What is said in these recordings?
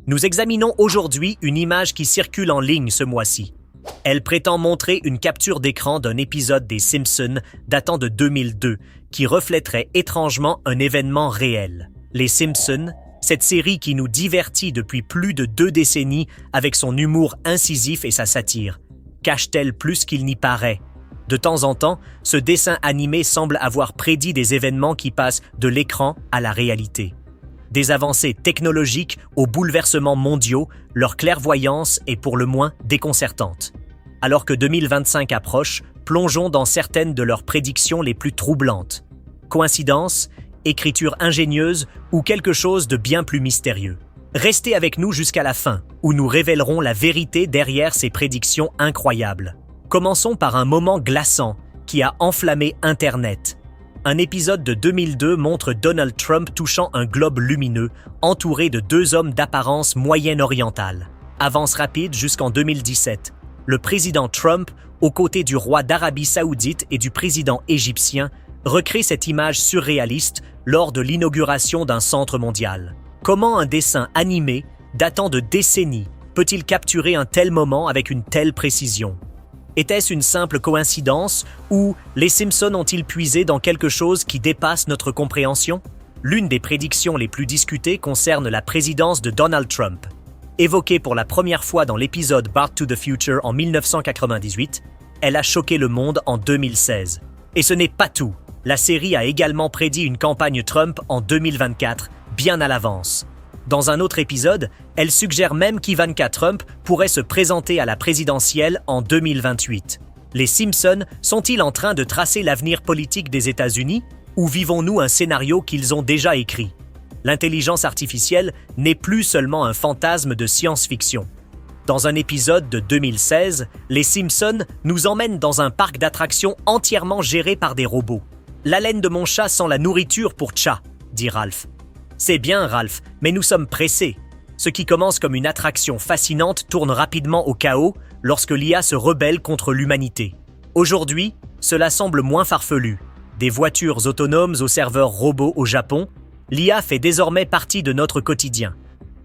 Nous examinons aujourd'hui une image qui circule en ligne ce mois-ci. Elle prétend montrer une capture d'écran d'un épisode des Simpsons datant de 2002 qui reflèterait étrangement un événement réel. Les Simpsons, cette série qui nous divertit depuis plus de 2 décennies avec son humour incisif et sa satire, cache-t-elle plus qu'il n'y paraît? De temps en temps, ce dessin animé semble avoir prédit des événements qui passent de l'écran à la réalité. Des avancées technologiques aux bouleversements mondiaux, leur clairvoyance est pour le moins déconcertante. Alors que 2025 approche, plongeons dans certaines de leurs prédictions les plus troublantes. Coïncidence, écriture ingénieuse ou quelque chose de bien plus mystérieux. Restez avec nous jusqu'à la fin, où nous révélerons la vérité derrière ces prédictions incroyables. Commençons par un moment glaçant qui a enflammé Internet. Un épisode de 2002 montre Donald Trump touchant un globe lumineux entouré de 2 hommes d'apparence moyenne-orientale. Avance rapide jusqu'en 2017. Le président Trump, aux côtés du roi d'Arabie Saoudite et du président égyptien, recrée cette image surréaliste lors de l'inauguration d'un centre mondial. Comment un dessin animé, datant de décennies, peut-il capturer un tel moment avec une telle précision? Était-ce une simple coïncidence ou les Simpsons ont-ils puisé dans quelque chose qui dépasse notre compréhension? L'une des prédictions les plus discutées concerne la présidence de Donald Trump. Évoquée pour la première fois dans l'épisode Back to the Future en 1998, elle a choqué le monde en 2016. Et ce n'est pas tout. La série a également prédit une campagne Trump en 2024, bien à l'avance. Dans un autre épisode, elle suggère même qu'Ivanka Trump pourrait se présenter à la présidentielle en 2028. Les Simpsons sont-ils en train de tracer l'avenir politique des États-Unis ou vivons-nous un scénario qu'ils ont déjà écrit? L'intelligence artificielle n'est plus seulement un fantasme de science-fiction. Dans un épisode de 2016, les Simpsons nous emmènent dans un parc d'attractions entièrement géré par des robots. « L'haleine de mon chat sent la nourriture pour Tcha », dit Ralph. C'est bien, Ralph, mais nous sommes pressés. Ce qui commence comme une attraction fascinante tourne rapidement au chaos lorsque l'IA se rebelle contre l'humanité. Aujourd'hui, cela semble moins farfelu. Des voitures autonomes aux serveurs robots au Japon, l'IA fait désormais partie de notre quotidien.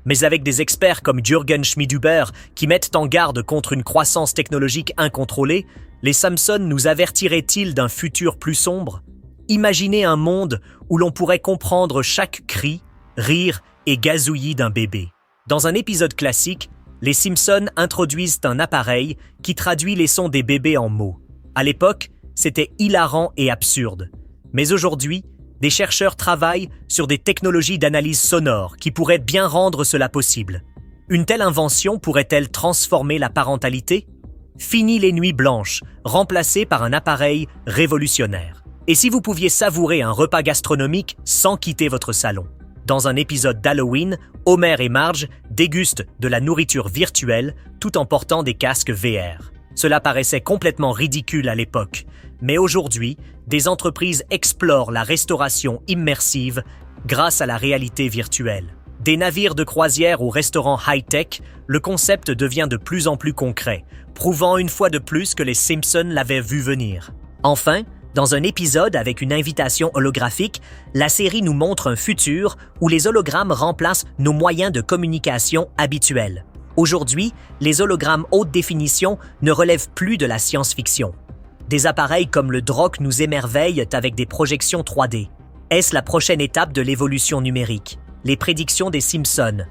Mais avec des experts comme Jürgen Schmidhuber qui mettent en garde contre une croissance technologique incontrôlée, les Simpsons nous avertiraient-ils d'un futur plus sombre? Imaginez un monde où l'on pourrait comprendre chaque cri, rire et gazouillis d'un bébé. Dans un épisode classique, les Simpsons introduisent un appareil qui traduit les sons des bébés en mots. À l'époque, c'était hilarant et absurde. Mais aujourd'hui, des chercheurs travaillent sur des technologies d'analyse sonore qui pourraient bien rendre cela possible. Une telle invention pourrait-elle transformer la parentalité? Fini les nuits blanches, remplacées par un appareil révolutionnaire. Et si vous pouviez savourer un repas gastronomique sans quitter votre salon? Dans un épisode d'Halloween, Homer et Marge dégustent de la nourriture virtuelle tout en portant des casques VR. Cela paraissait complètement ridicule à l'époque, mais aujourd'hui, des entreprises explorent la restauration immersive grâce à la réalité virtuelle. Des navires de croisière aux restaurants high-tech, le concept devient de plus en plus concret, prouvant une fois de plus que les Simpsons l'avaient vu venir. Enfin, dans un épisode avec une invitation holographique, la série nous montre un futur où les hologrammes remplacent nos moyens de communication habituels. Aujourd'hui, les hologrammes haute définition ne relèvent plus de la science-fiction. Des appareils comme le Drock nous émerveillent avec des projections 3D. Est-ce la prochaine étape de l'évolution numérique? Les prédictions des Simpsons.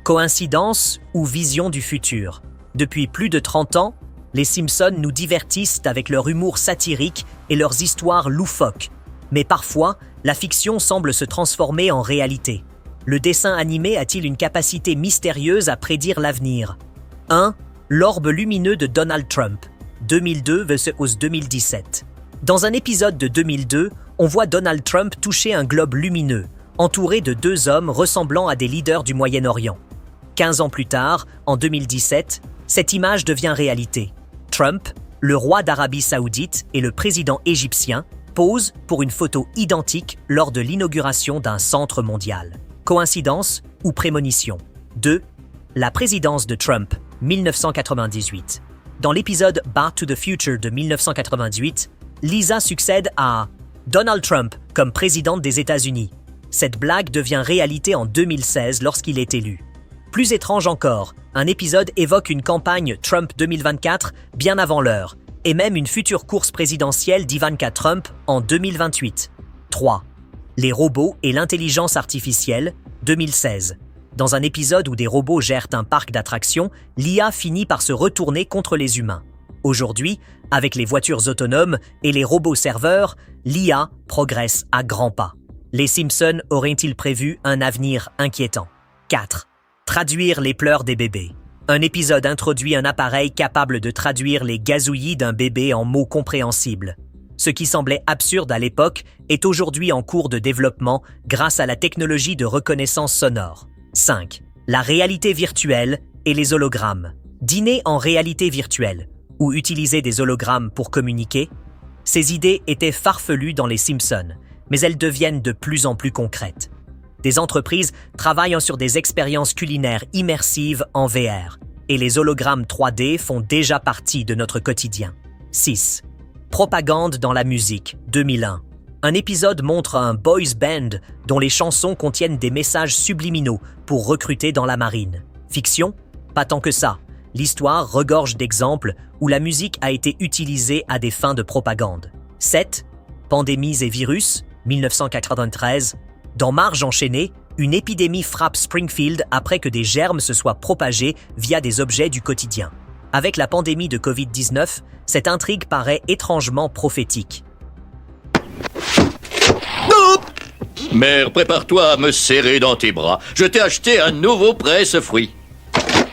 Coïncidence ou vision du futur? Depuis plus de 30 ans, les Simpsons nous divertissent avec leur humour satirique et leurs histoires loufoques. Mais parfois, la fiction semble se transformer en réalité. Le dessin animé a-t-il une capacité mystérieuse à prédire l'avenir? 1. L'orbe lumineux de Donald Trump, 2002 vs 2017. Dans un épisode de 2002, on voit Donald Trump toucher un globe lumineux, entouré de 2 hommes ressemblant à des leaders du Moyen-Orient. 15 ans plus tard, en 2017, cette image devient réalité. Trump, le roi d'Arabie Saoudite et le président égyptien posent pour une photo identique lors de l'inauguration d'un centre mondial. Coïncidence ou prémonition? 2. La présidence de Trump, 1998. Dans l'épisode Back to the Future de 1998, Lisa succède à Donald Trump comme présidente des États-Unis. Cette blague devient réalité en 2016 lorsqu'il est élu. Plus étrange encore, un épisode évoque une campagne Trump 2024 bien avant l'heure, et même une future course présidentielle d'Ivanka Trump en 2028. 3. Les robots et l'intelligence artificielle, 2016. Dans un épisode où des robots gèrent un parc d'attractions, l'IA finit par se retourner contre les humains. Aujourd'hui, avec les voitures autonomes et les robots serveurs, l'IA progresse à grands pas. Les Simpsons auraient-ils prévu un avenir inquiétant? 4. Traduire les pleurs des bébés. Un épisode introduit un appareil capable de traduire les gazouillis d'un bébé en mots compréhensibles. Ce qui semblait absurde à l'époque est aujourd'hui en cours de développement grâce à la technologie de reconnaissance sonore. 5. La réalité virtuelle et les hologrammes. Dîner en réalité virtuelle ou utiliser des hologrammes pour communiquer. Ces idées étaient farfelues dans les Simpsons, mais elles deviennent de plus en plus concrètes. Des entreprises travaillent sur des expériences culinaires immersives en VR, et les hologrammes 3D font déjà partie de notre quotidien. 6. Propagande dans la musique, 2001. Un épisode montre un boys band dont les chansons contiennent des messages subliminaux pour recruter dans la marine. Fiction? Pas tant que ça. L'histoire regorge d'exemples où la musique a été utilisée à des fins de propagande. 7. Pandémies et virus, 1993. Dans Marge enchaînée, une épidémie frappe Springfield après que des germes se soient propagés via des objets du quotidien. Avec la pandémie de Covid-19, cette intrigue paraît étrangement prophétique. Mère, prépare-toi à me serrer dans tes bras. Je t'ai acheté un nouveau presse-fruits.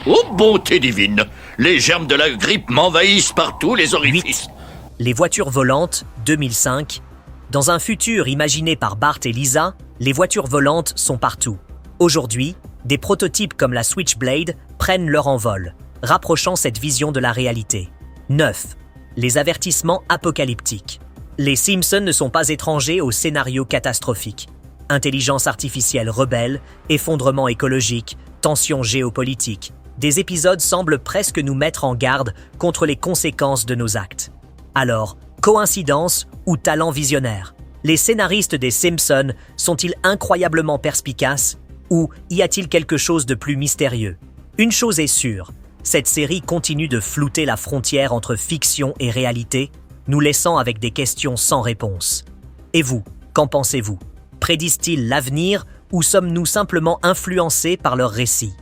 Oh, bonté divine! Les germes de la grippe m'envahissent par tous les orifices. 8. Les voitures volantes, 2005. Dans un futur imaginé par Bart et Lisa, les voitures volantes sont partout. Aujourd'hui, des prototypes comme la Switchblade prennent leur envol, rapprochant cette vision de la réalité. 9. Les avertissements apocalyptiques. Les Simpsons ne sont pas étrangers aux scénarios catastrophiques. Intelligence artificielle rebelle, effondrement écologique, tensions géopolitiques. Des épisodes semblent presque nous mettre en garde contre les conséquences de nos actes. Alors, coïncidence ou talent visionnaire? Les scénaristes des Simpsons sont-ils incroyablement perspicaces ou y a-t-il quelque chose de plus mystérieux? Une chose est sûre, cette série continue de flouter la frontière entre fiction et réalité, nous laissant avec des questions sans réponse. Et vous, qu'en pensez-vous? Prédisent-ils l'avenir ou sommes-nous simplement influencés par leurs récits?